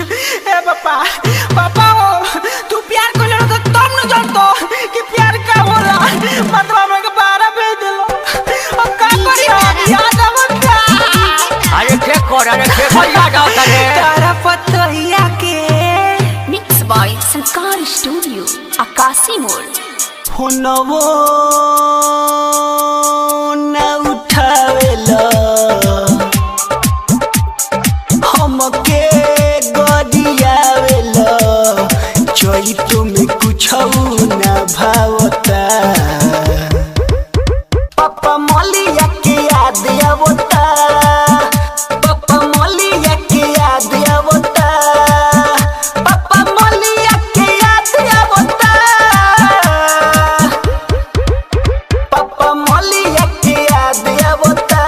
ए पापा पापा हो तू प्यार कर तो तुम न जानतो कि प्यार का होला मतलब हमरा के बाहर भेज देलो अब का करी याद आवता अरे याद आवता रे तारा पतोहिया के मिक्स बाय संस्कार स्टूडियो आकाशी मोड़ फोनवो न उठावेला हमके गरियावेला चोई तुम्हें कुछ न भावता पापा मलिया के याद आवता पापा मलिया के याद आवता पापा मलिया के याद आवता पापा मलिया के याद आवता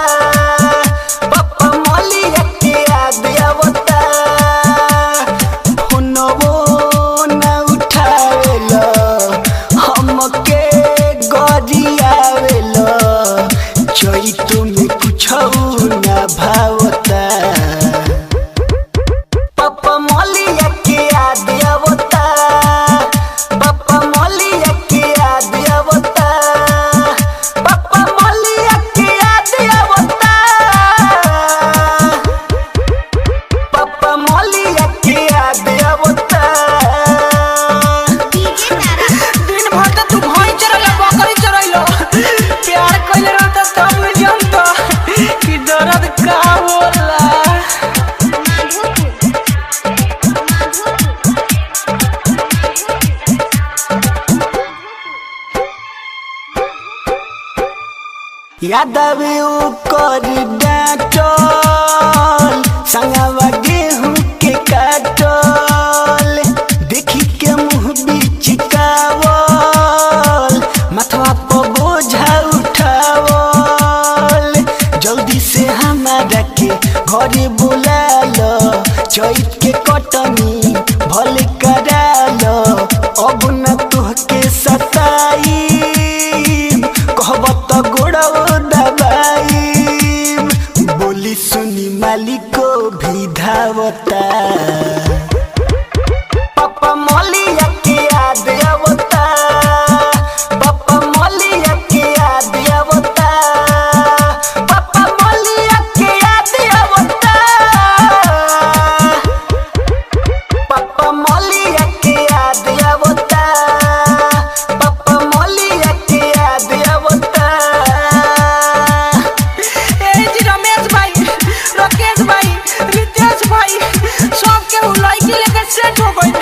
पापा मलिया के याद आवता फोनवो न उठावेला हमके गरियावेला चोई तुम्हें कुछ न भावता पापा मलिया के याद आवता पापा मलिया के याद आवता पापा मलिया के याद आवता पापा मलिया के याद आवता दिन भर त तू भई चरला बकरी चरइलो प्यार कइले रह त तब न जानतो कि दर्द का होला याद आवे ओकर डांटल संगवा गेहूं के काटल देखी के मुंह बिचकावल माथवा पर बोझा उठावल जल्दी से हमारा के घरे बुला लो चैत के कटनी भले करा लो अब न तुहके सताई कहब त गोड़ो दबाई बोली सुनी मालिको भी धावता पापा मलिया के याद आवता पापा मलिया के याद आवता पापा मलिया के याद आवता पापा मलिया के याद आवता पापा मलिया के याद आवता ए जी रमेश भाई राकेश भाई रितेश भाई सब के लड़की लेके सेट हो गइल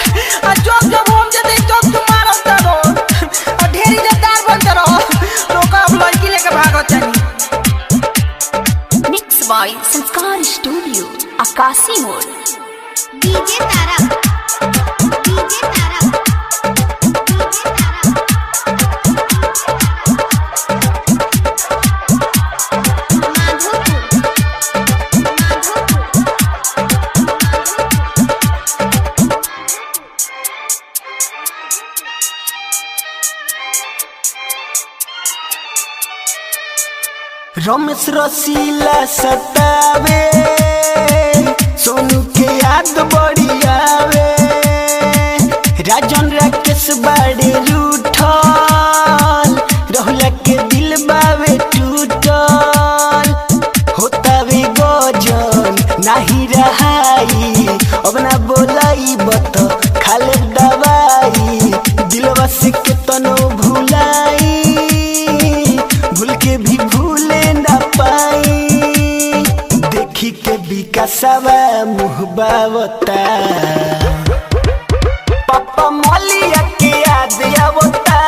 आ जब जब हम जते तब तुम मारत रहो आ ढेरी देदार बनत रहो रोका अब लड़की लेके भागत जानी मिक्स बाय संस्कार स्टूडियो आकाशी मोड़ डीजे तारा डीजे तारा रमेश रसीला सतावे सोनू के याद बड़ी आवे राजन राकेश बाड़े रूठल रहला के दिल बावे टूटल होतावे गजन नाही रहाई अब ना बोलाई बत खाले दवाई दिलवा से के तनो भुलाई भूल के भी भूले ना पाई देखी के विकासवा मुँह बावता पापा मलिया के याद आवता